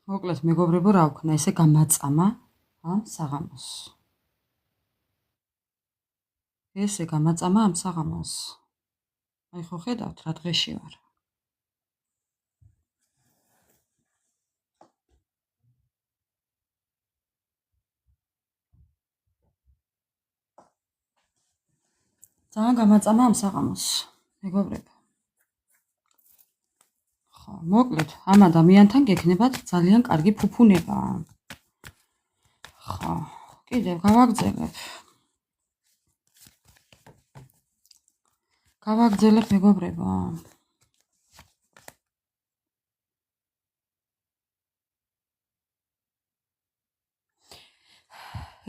მოკლედ მეგობრებო, რა ვქნა, ესე გამაწამა ამ საღამოს. ესე გამაწამა ამ საღამოს. აი ხო ხედავთ რა დღეში ვარ. ძალიან გამაწამა ამ საღამოს, მეგობრებო. ხო, მოკლედ, ამ ადამიანთან გექნებათ ძალიან კარგი ფუფუნება. ხო, კიდევ გავაგრძელებ მეგობრებო.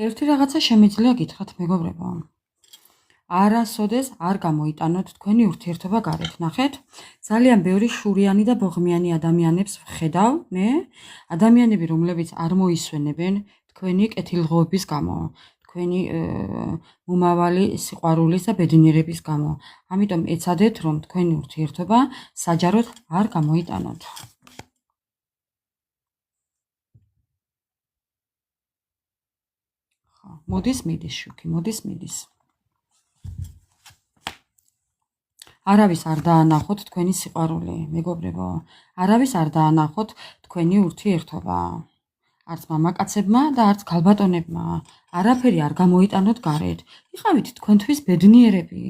ერთი რაღაცა შემიძლია გითხრათ მეგობრებო. არასოდეს არ გამოიტანოთ თქვენი ურთიერთობა გარეთ. ნახეთ, ძალიან ბევრი შურიანი და ბოღმიანი ადამიანებს ვხედავ, მე, ადამიანები, რომლებიც არ მოისვენებენ თქვენი კეთილდღეობის გამო, თქვენი მომავალი სიყვარულის და ბედნიერების გამო. ამიტომ ეცადეთ, რომ თქვენი ურთიერთობა საჯაროდ არ გამოიტანოთ. ხო, მოდის მიდის შუქი, მოდის მიდის. არავის არ დაანახოთ თქვენი სიყვარული, მეგობრებო. არავის არ დაანახოთ თქვენი ურთიერთობა. არც მამაკაცებმა და არც ქალბატონებმა. არაფერი არ გამოიტანოთ გარეთ. იყავით თქვენთვის ბედნიერები.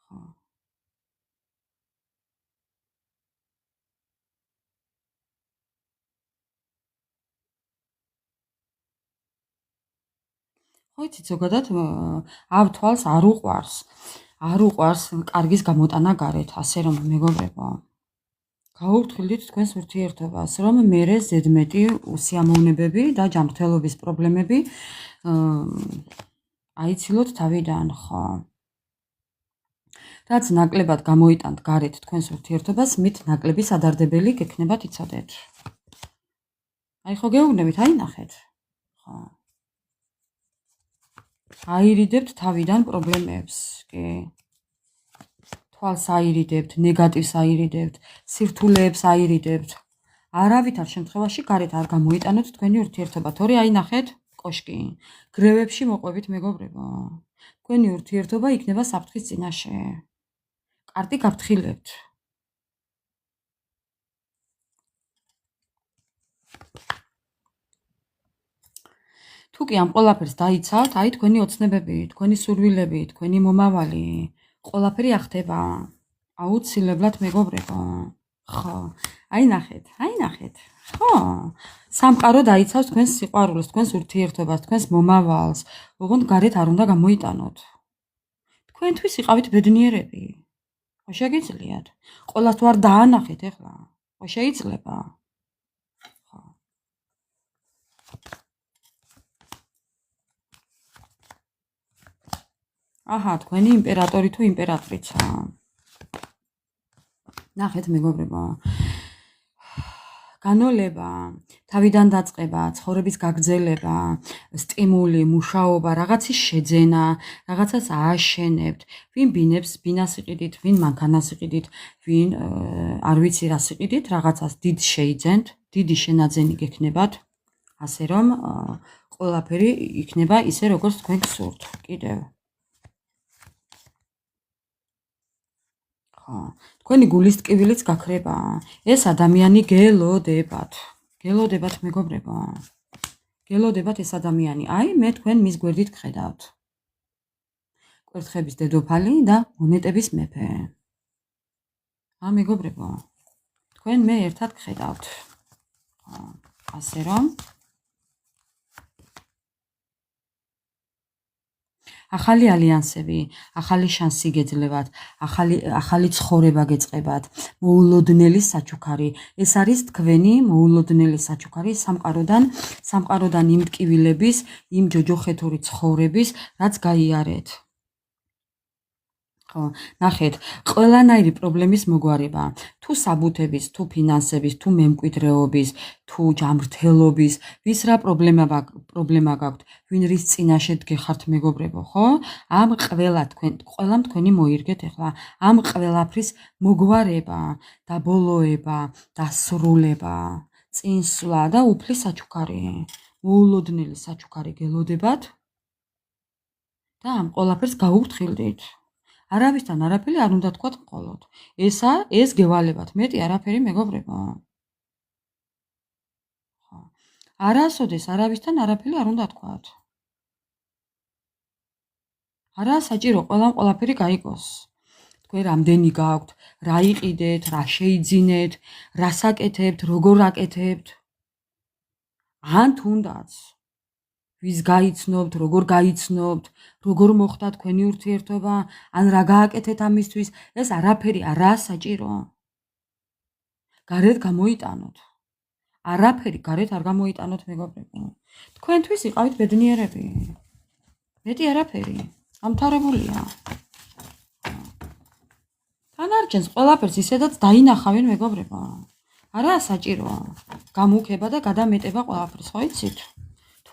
ხო. ხოიცი ზოგადად ამ თვალს არ უყვარს. არ უყვარს კარგის გამოტანა გარეთ, ასე რომ მეგობრებო. გაურთხრით თქვენს ურთიერთობას, რომ მერე ზედმეტი უსიამოვნებები და ჯანმრთელობის პრობლემები აიცილოთ თავიდან, ხო. რაც ნაკლებად გამოიტანთ გარეთ თქვენს ურთიერთობას, მით ნაკლები სადარდებელი გექნებათ იცოდეთ. აი ხო გეუბნებით, აი ნახეთ. ხო. აირიდებთ თავიდან პრობლემებს, კი. თვალს აირიდებთ, ნეგატივს აირიდებთ, სირთულეებს აირიდებთ. არავითარ შემთხვევაში გარეთ არ გამოიტანოთ თქვენი ურთიერთობა. თორე აი ნახეთ, კოშკი. გრევებში მოყვებით მეგობრებო. თქვენი ურთიერთობა იქნება საფრთხის წინაშე. კარტი გაფრთხილებთ. თუ კი ამ ყველაფერს დაიცავთ, აი თქვენი ოცნებები, თქვენი სურვილები, თქვენი მომავალი, ყველაფერი ახდება. აუცილებლად მეგობრებო. ხო. აი ნახეთ, აი ნახეთ. ხო. სამყარო დაიცავს თქვენს სიყვარულს, თქვენს ურთიერთობას, თქვენს მომავალს, ოღონდ გარეთ არ უნდა გამოიტანოთ. თქვენთვის იყავით ბედნიერები. ხო შეგიძლიათ. ყველას თუ არ დაანახეთ ეხლა. ხო შეიძლება. ხო. აჰა, თქვენი იმპერატორი თუ იმპერატრიცა. ნახეთ მეგობრებო. განოლება, თავიდან დაწყება, ცხოვრების გაგრძელება, სტიმული, მუშაობა, რაღაცის შეძენა, რაღაცას ააშენებთ. ვინ ბინებს ბინას იყიდით, ვინ მანქანას იყიდით, ვინ არ ვიცი რას იყიდით, რაღაცას დიდ შეიძენთ, დიდი შენაძენი გექნებათ, ასე რომ ყველაფერი იქნება ისე როგორც თქვენ გსურთ. კიდევ. ხო. თქვენი გულის ტკივილიც გაქრება. ეს ადამიანი გელოდებათ. გელოდებათ მეგობრებო. გელოდებათ ეს ადამიანი. აი მე თქვენ მის გვერდით გხედავთ. კვერთხების დედოფალი და მონეტების მეფე. მეგობრებო. თქვენ მე ერთად გხედავთ. ხო. ასე რომ ახალი ალიანსები, ახალი შანსი გეძლევათ, ახალი ცხოვრება გეწყებათ, მოულოდნელი საჩუქარი. ეს არის თქვენი მოულოდნელი საჩუქარი სამყაროდან იმ ტკივილების, იმ ჯოჯოხეთური ცხოვრების, რაც გაიარეთ. ხო, ნახეთ, ყველანაირი პრობლემის მოგვარება. თუ საბუთების, თუ ფინანსების, თუ მემკვიდრეობის, თუ ჯანმრთელობის, ვის რა პრობლემა გაქვთ, ვინ რის წინაშე გეხართ მეგობრებო, ხო? ამ ყველამ თქვენი მოირგეთ ახლა. ამ ყველაფრის მოგვარება, დაბოლოება, დასრულება, წინსვლა და უფლის საჩუქარი. მოულოდნელი საჩუქარი გელოდებათ და ამ ყველაფერს გაუფრთხილდით. არავისთან არაფერი არ უნდა თქვათ მხოლოდ. ეს გევალებათ, მეტი არაფერი მეგობრებო. ხო. არასოდეს არავისთან არაფერი არ უნდა თქვათ. არა საჭირო ყველაფერი გაიგოს. თქვენ რამდენი გაქვთ, რა იყიდეთ, რა შეიძინეთ, რა საკეთებთ, როგორ აკეთებთ. ან თუნდაც ვის გაიცნობთ, როგორ გაიცნობთ, როგორ მოხდა თქვენი ურთიერთობა, ან რა გააკეთეთ ამისთვის, ეს არაფერი არაა საჭირო. გარეთ გამოიტანოთ. არაფერი გარეთ არ გამოიტანოთ მეგობრებო. თქვენთვის იყავით ბედნიერები. მეტი არაფერი. ამთავრებულია. თანარჩენს ყველაფერს ისედაც დაინახავენ მეგობრებო. არაა საჭირო. გამუქება და გადამეტება ყველაფერს, ხო იცით?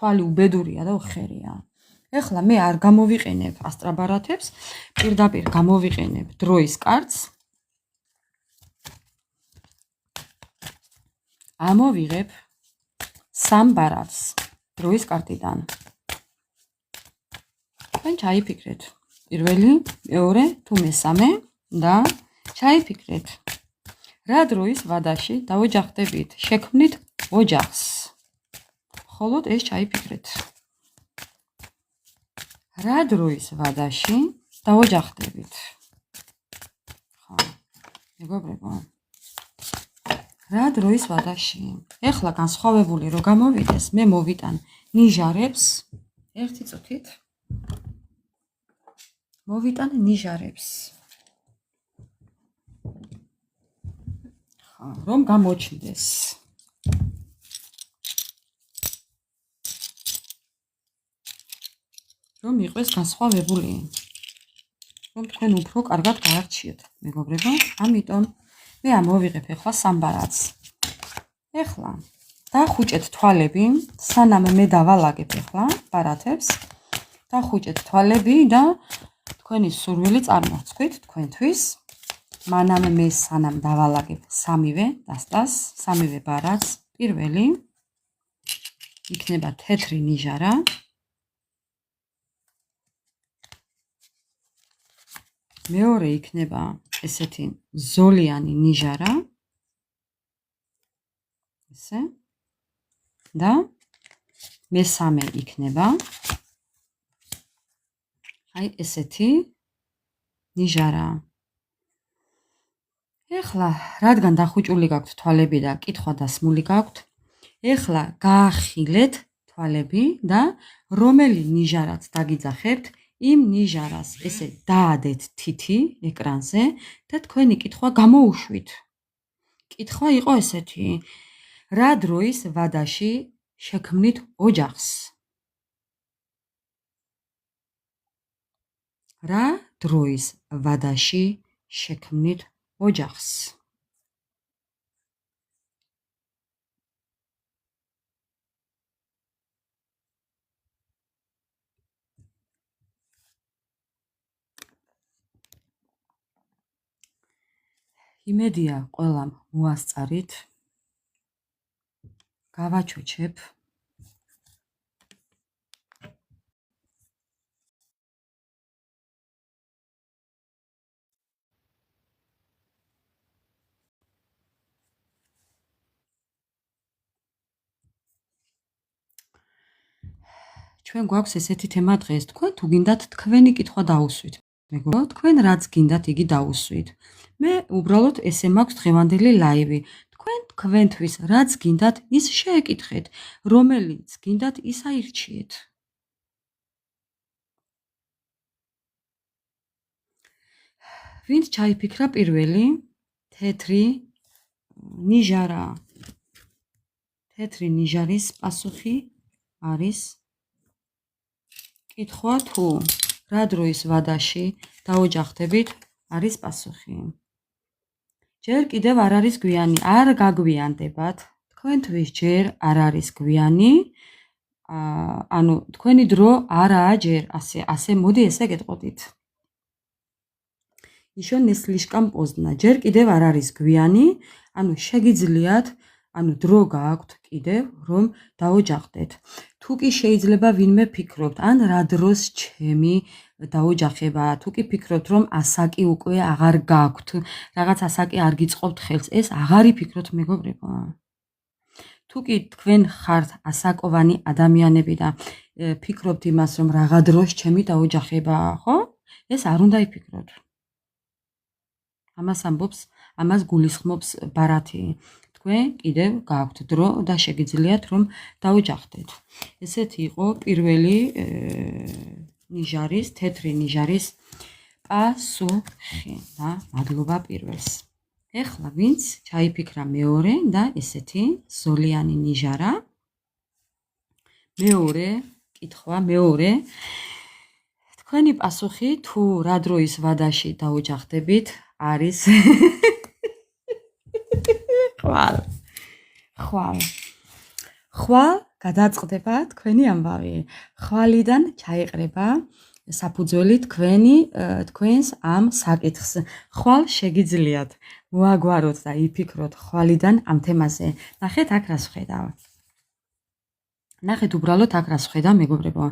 თვალი უბედურია და უხერია. ეხლა მე არ გამოვიყენებ ასტრაბარათებს, პირდაპირ გამოვიყენებ დროის კარტს. ამოვიღებ 3 ბარათს დროის კარტიდან. თქვენ ჩაიფიქრეთ. პირველი, მეორე თუ მესამე და ჩაიფიქრეთ. რა დროის ვადაში დაოჯახდებით, შექმნით ოჯახს. მხოლოდ ეს ჩაიფიქრეთ. რა დროის ვადაში დაოჯახდებით. ხო, მეგობრებო. რა დროის ვადაში. ეხლა განსხვავებული რო გამოვიდეს, მე მოვიტან ნიჟარებს. ერთი წუთით. მოვიტან ნიჟარებს. ხო, რომ გამოჩნდეს. რომ იყოს განსხვავებული. რომ თქვენ უფრო კარგად გაარჩიეთ, მეგობრებო. ამიტომ მე ამოვიღებ ახლა 3 ბარათს. ეხლა დახუჭეთ თვალები, სანამ მე დავალაგებ ახლა ბარათებს. დახუჭეთ თვალები და თქვენი სურვილი წარმოვცქვით თქვენთვის. მანამ მე სანამ დავალაგებ სამივე დასტას, სამივე ბარათს. პირველი იქნება თეთრი ნიჟარა. მეორე იქნება ესეთი ზოლიანი ნიჟარა. ესე. და მესამე იქნება აი ესეთი ნიჟარა. ეხლა რადგან დახუჭული გაქვთ თვალები და კითხვა დასმული გაქვთ, ეხლა გაახილეთ თვალები და რომელი ნიჟარაც დაგიძახებთ, იმ ნიჟარას ესე დაადეთ თითი ეკრანზე და თქვენი კითხვა გამოუშვით. კითხვა იყო ესეთი: რა დროის ვადაში შექმნით ოჯახს? რა დროის ვადაში შექმნით ოჯახს? იმედია ყველამ მოასწარით. გავაჩოჩებ. ჩვენ გვაქვს ესეთი თემა დღეს. თქვენ თუ გინდათ თქვენი კითხვა დაუსვით. მეგობრებო, თქვენ რაც გინდათ იგი დაუსვით. მე უბრალოდ ესე მაქვს დღევანდელი ლაივი. თქვენთვის რაც გინდათ ის შეეკითხეთ, რომელიც გინდათ ის აირჩიეთ. ვინც ჩაიფიქრა პირველი? თეთრი ნიჟარა. თეთრი ნიჟარის პასუხი არის კითხვა თუ რა დროის ვადაში დაოჯახდებით არის პასუხი. ჯერ კიდევ არ არის გვიანი, არ გაგვიანდებათ. თქვენთვის ჯერ არ არის გვიანი. ანუ თქვენი დრო არაა ჯერ ასე მოდი ესე გეტყოდით. Еще не слишком поздно. ჯერ კიდევ არ არის გვიანი, ანუ შეგიძლიათ, ანუ დრო გააქვთ კიდევ, რომ დაოჯახდეთ. თუ კი შეიძლება ვინმე ფიქრობთ, ან რა დროს ჩემი დაოჯახება, თუ კი ფიქრობთ, რომ ასაკი უკვე აღარ გაქვთ, რაღაც ასაკი არ გიწყობთ ხელს, ეს აღარ იფიქროთ, მეგობრებო. თუ კი თქვენ ხართ ასაკოვანი ადამიანები და ფიქრობთ იმას, რომ რაღა დროს ჩემი დაოჯახებაა, ხო? ეს არ უნდა იფიქროთ. ამას ამბობს, ამას გულისხმობს ბარათი. თქვენ კიდევ გაქვთ დრო და შეგიძლიათ რომ დაოჯახდეთ. ესეთი იყო პირველი ნიჟარის, თეთრი ნიჟარის პასუხი და მადლობა პირველს. ეხლა ვინც ჩაიფიქრა მეორე და ესეთი ზოლიანი ნიჟარა. მეორე კითხვა, მეორე თქვენი პასუხი თუ რა დროის ვადაში დაოჯახდებით არის ხვალ გადაწყდება თქვენი ამბავი. ხვალიდან ჩაიყრება საფუძველი თქვენს ამ საკითხს. ხვალ შეგიძლიათ მოაგვაროთ და იფიქროთ ხვალიდან ამ თემაზე. ნახეთ აქ რას ვხედავ. ნახეთ უბრალოდ აქ რას ვხედავ, მეგობრებო.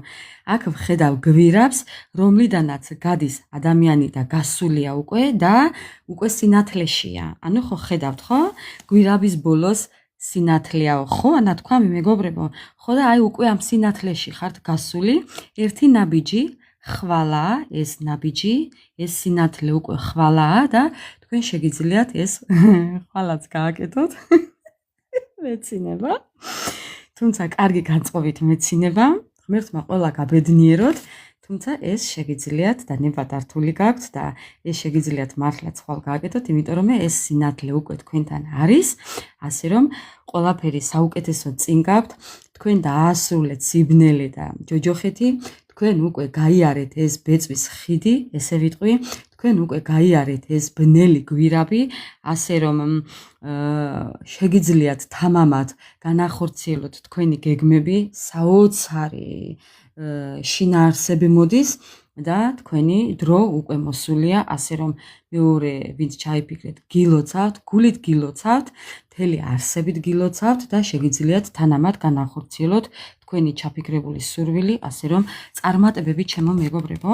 აქ ვხედავ გვირაბს, რომლიდანაც გადის ადამიანი და გასულია უკვე და უკვე სინათლეშია. ანუ ხო ხედავთ, ხო? გვირაბის ბოლოს სინათლეაო, ხო? ანათქვამი, მეგობრებო. ხო და აი უკვე ამ სინათლეში ხართ გასული. ერთი ნაბიჯი ხვალაა, ეს ნაბიჯი, ეს სინათლე უკვე ხვალაა და თქვენ შეგიძლიათ ეს ხვალაც გააკეთოთ. მეცინება. თუმცა კარგი განწყობით მეცინება, ღმერთმა ყველა გაბედნიეროთ, თუმცა ეს შეგიძლიათ და ნებად რთული გაქვთ და ეს შეგიძლიათ მართლაც ხვალ გააკეთოთ, იმიტომ რომ ეს სინათლე უკვე თქვენთან არის, ასე რომ ყველაფერი საუკეთესო წინ გაქვთ, თქვენ დაასრულეთ სიბნელე და ჯოჯოხეთი, თქვენ უკვე გაიარეთ ეს ბეწვის ხიდი, ესე ვიტყვი, თქვენ უკვე გაიარეთ ეს ბნელი გვირაბი, ასე რომ შეგიძლიათ თამამად განახორციელოთ თქვენი გეგმები, საოცარი შინაარსები მოდის და თქვენი დრო უკვე მოსულია, ასე რომ მეორე ვინც ჩაიფიქრეთ, გილოცავთ, გულით გილოცავთ, მთელი არსებით გილოცავთ და შეგიძლიათ თანამად განახორციელოთ თქვენი ჩაფიქრებული სურვილი, ასე რომ წარმატებები ჩემო მეგობრებო.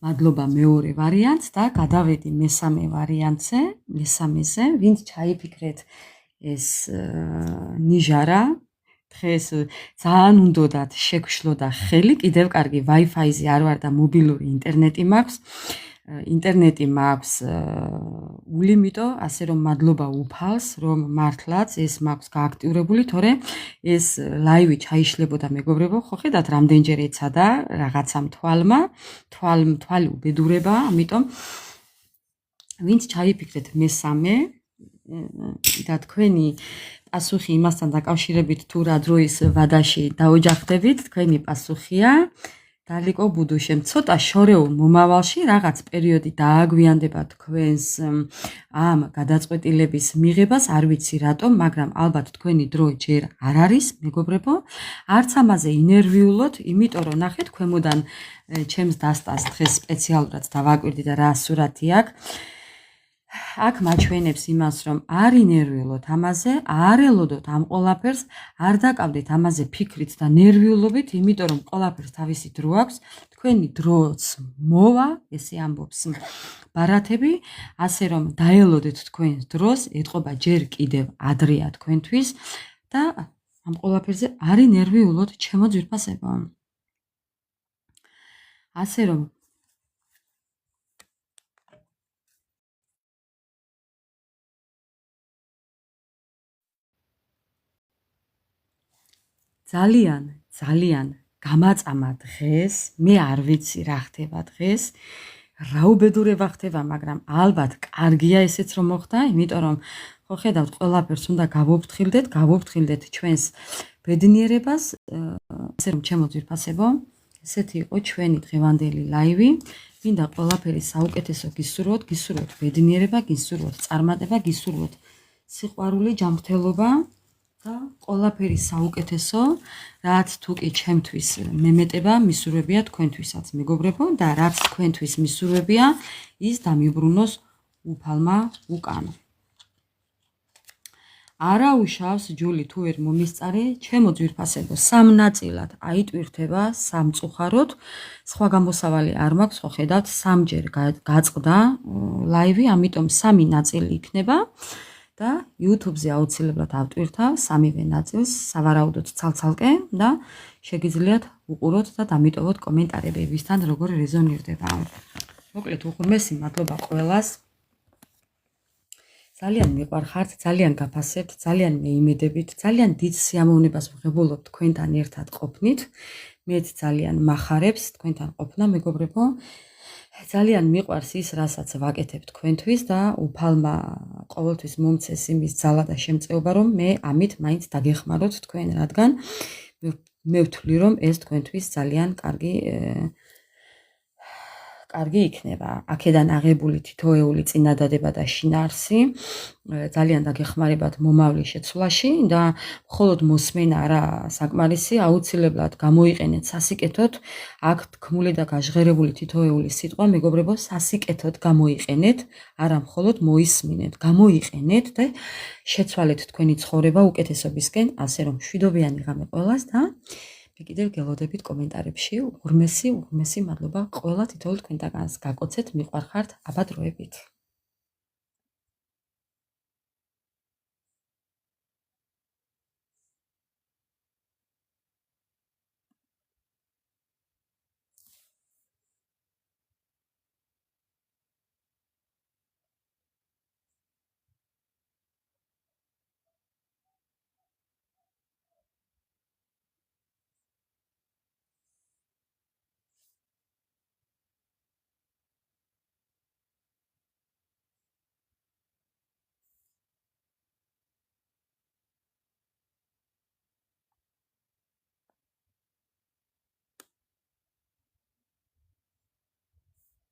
მადლობა მეორე ვარიანტს და გადავედი მესამე ვარიანტზე, მესამეზე, ვინც ჩაიფიქრეთ ეს ნიჟარა, დღეს ძალიან უნდათ შეგვშლოდა ხელი, კიდევ კარგი Wi-Fi-ზე არ ვარ და მობილური ინტერნეტი მაქვს. ინტერნეტი მაქვს ულიმიტო, ასე რომ მადლობა უფალს, რომ მართლაც ეს მაქვს გააქტიურებული, თორე ეს ლაივი ჩაიშლებოდა მეგობრებო, ხო ხედავთ რამდენჯერ ეცადა რაღაცამ თვალი უბედურება, ამიტომ ვინც ჩაიფიქრეთ მესამე და თქვენი პასუხი იმასთან დაკავშირებით თუ რა დროის ვადაში დაოჯახდებით, თქვენი პასუხია დალიკო ბუდუშემ. ცოტა შორეულ მომავალში რაღაც პერიოდი დააგვიანდება თქვენს ამ გადაწყვეტილების მიღებას, არ ვიცი რატომ, მაგრამ ალბათ თქვენი დრო ჯერ არ არის, მეგობრებო. არც ამაზე ინერვიულოთ, იმიტომ რომ ნახეთ ქვემოდან ჩემს დასტას დღეს სპეციალურად დავაკვირდი და რა სურათი აქვს. აქ მაჩვენებს იმას, რომ არ ინერვიულოთ ამაზე, არ ელოდოთ ამ ყველაფერს, არ დაკავდეთ ამაზე ფიქრით და ნერვიულობით, იმიტომ რომ ყველაფერს თავისი დრო აქვს, თქვენი დროც მოვა, ესე ამბობს ბარათები, ასე რომ დაელოდეთ თქვენს დროს, ეტყობა ჯერ კიდევ ადრეა თქვენთვის და ამ ყველაფერზე არ ინერვიულოთ, ჩემო ძვირფასებო. ასე რომ ძალიან გამაწამა დღეს, მე არ ვიცი რა ხდება დღეს, რა უბედურება ხდება, მაგრამ ალბათ კარგია ესეც რომ მოხდა, იმიტომ რომ ხო ხედავთ ყველაფერს უნდა გავოფრთხილდეთ ჩვენს ბედნიერებას, ასე რომ ჩემო ძვირფასებო, ესეთი იყო ჩვენი დღევანდელი ლაივი. მინდა ყველაფერი საუკეთესო გისურვოთ, გისურვოთ ბედნიერება, გისურვოთ წარმატება, გისურვოთ სიყვარული, ჯანმრთელობა და ყველაფერი საუკეთესო, რაც თუკი ჩემთვის მემეტება, მისურვებია თქვენთვისაც, მეგობრებო, და რაც თქვენთვის მისურვებია, ის დამიბრუნოს უფალმა უკან. არა უშავს ჯული თუ ვერ მომისწარე, ჩემო ძვირფასებო, სამ ნაწილად აიტვირთება სამწუხაროდ, სხვა გამოსავალი არ მაქვს, ხო ხედავთ, სამჯერ გაწყდა ლაივი, ამიტომ სამი ნაწილი იქნება და YouTube-ზე აუცილებლად ავტვირთავ სამივე ნაწილს, სავარაუდოდ ცალ-ცალკე და შეგიძლიათ უყუროთ და დამიტოვოთ კომენტარები, ვისთან როგორ რეზონირდება. მოკლედ უღრმესი მადლობა ყველას. ძალიან მიყვარხართ, ძალიან გაფასებთ, ძალიან მეიმედებით, ძალიან დიდ სიამოვნებას ვღებულობ თქვენთან ერთად ყოფნით. მეც ძალიან მახარებს თქვენთან ყოფნა, მეგობრებო. ძალიან მიყვარს ის, რასაც ვაკეთებ თქვენთვის და უფალმა ყოველთვის მომცეს იმის ძალა და შემწეობა, რომ მე ამით მაინც დაგეხმაროთ თქვენ, რადგან მე ვთვლი, რომ ეს თქვენთვის ძალიან კარგი იქნება. აქედან აღებული თითოეული წინადადება და შინაარსი ძალიან დაგეხმარებათ მომავლის შეცვლაში და მხოლოდ მოსმენა არა საკმარისი, აუცილებლად გამოიყენეთ სასიკეთოდ. აქ თქმული და გაჟღერებული თითოეული სიტყვა, მეგობრებო, სასიკეთოდ გამოიყენეთ, არა მხოლოდ მოისმინეთ, გამოიყენეთ და შეცვალეთ თქვენი ცხოვრება უკეთესობისკენ, ასე რომ მშვიდობიანი ღამე ყველას და მე კიდევ გელოდებით კომენტარებში. უღრმესი მადლობა ყველა თითოეულ თქვენთაგანს. გაკოცეთ, მიყვარხართ, აბა დროებით.